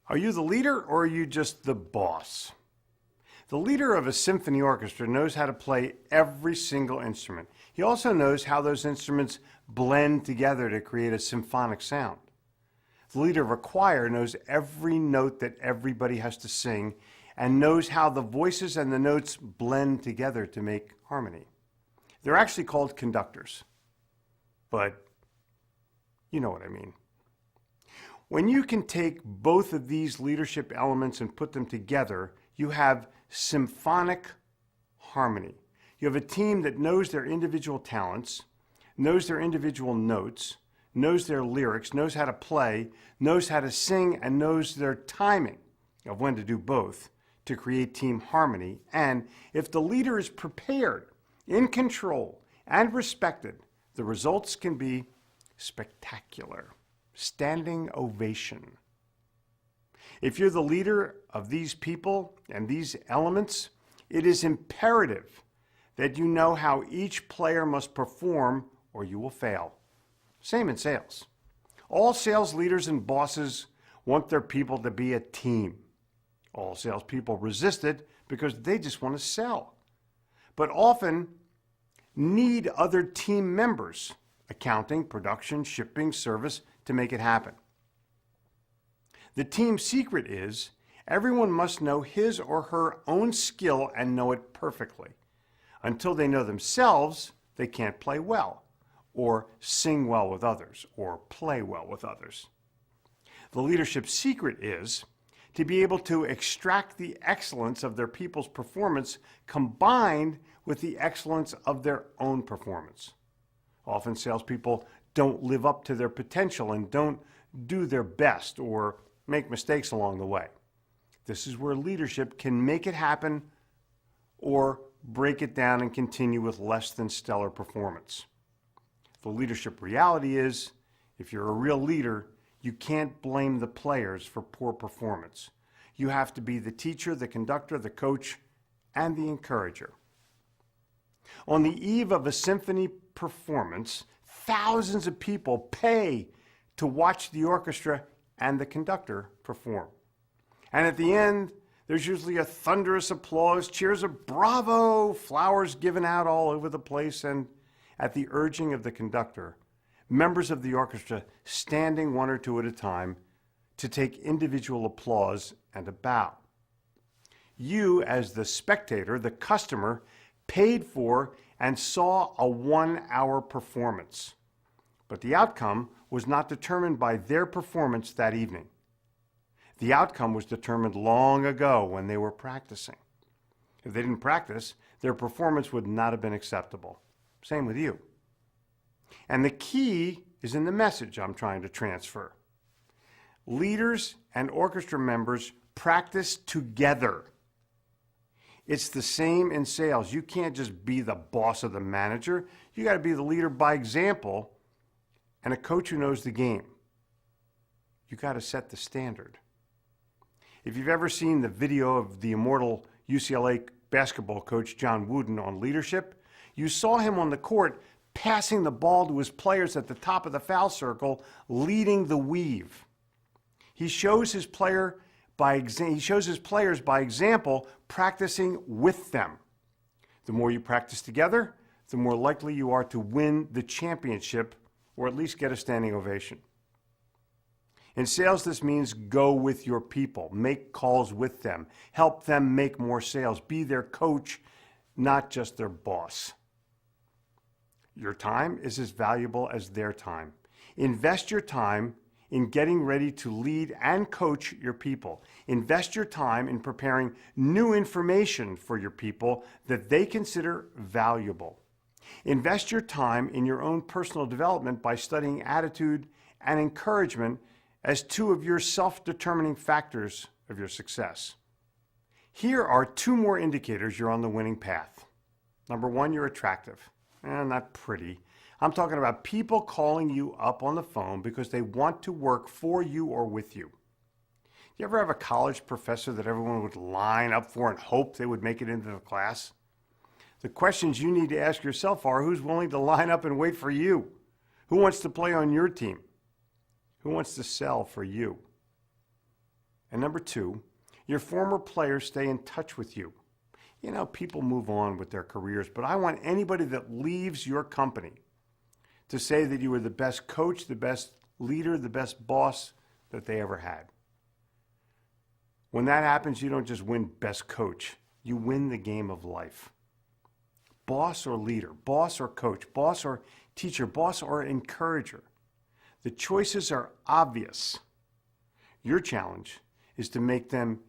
Are you the leader or are you just the boss? The leader of a symphony orchestra knows how to play every single instrument. He also knows how those instruments blend together to create a symphonic sound. The leader of a choir knows every note that everybody has to sing and knows how the voices and the notes blend together to make harmony. They're actually called conductors, but you know what I mean. When you can take both of these leadership elements and put them together, you have symphonic harmony. You have a team that knows their individual talents, knows their individual notes, knows their lyrics, knows how to play, knows how to sing, and knows their timing of when to do both to create team harmony. And if the leader is prepared, in control, and respected, the results can be spectacular. Standing ovation. If you're the leader of these people and these elements, it is imperative that you know how each player must perform or you will fail. Same in sales. All sales leaders and bosses want their people to be a team. All salespeople resist it because they just want to sell, but often need other team members, accounting, production, shipping, service, to make it happen. The team secret is everyone must know his or her own skill and know it perfectly. Until they know themselves, they can't play well, or sing well with others, or play well with others. The leadership secret is to be able to extract the excellence of their people's performance combined with the excellence of their own performance. Often salespeople don't live up to their potential and don't do their best or make mistakes along the way. This is where leadership can make it happen or break it down and continue with less than stellar performance. The leadership reality is, if you're a real leader, you can't blame the players for poor performance. You have to be the teacher, the conductor, the coach, and the encourager. On the eve of a symphony performance, thousands of people pay to watch the orchestra and the conductor perform. And at the end, there's usually a thunderous applause, cheers of bravo, flowers given out all over the place, and at the urging of the conductor, members of the orchestra standing one or two at a time to take individual applause and a bow. You, as the spectator, the customer, paid for and saw a 1-hour performance. But the outcome was not determined by their performance that evening. The outcome was determined long ago when they were practicing. If they didn't practice, their performance would not have been acceptable. Same with you. And the key is in the message I'm trying to transfer. Leaders and orchestra members practice together. It's the same in sales. You can't just be the boss of the manager. You got to be the leader by example and a coach who knows the game. You got to set the standard. If you've ever seen the video of the immortal UCLA basketball coach John Wooden on leadership, you saw him on the court passing the ball to his players at the top of the foul circle, leading the weave. He shows his players by example, practicing with them. The more you practice together, the more likely you are to win the championship or at least get a standing ovation. In sales, this means go with your people, make calls with them, help them make more sales, be their coach, not just their boss. Your time is as valuable as their time. Invest your time in getting ready to lead and coach your people. Invest your time in preparing new information for your people that they consider valuable. Invest your time in your own personal development by studying attitude and encouragement as two of your self-determining factors of your success. Here are two more indicators you're on the winning path. Number one, you're attractive. Not pretty. I'm talking about people calling you up on the phone because they want to work for you or with you. You ever have a college professor that everyone would line up for and hope they would make it into the class? The questions you need to ask yourself are, who's willing to line up and wait for you? Who wants to play on your team? Who wants to sell for you? And number two, your former players stay in touch with you. You know, people move on with their careers, but I want anybody that leaves your company to say that you were the best coach, the best leader, the best boss that they ever had. When that happens, you don't just win best coach, you win the game of life. Boss or leader, boss or coach, boss or teacher, boss or encourager. The choices are obvious. Your challenge is to make them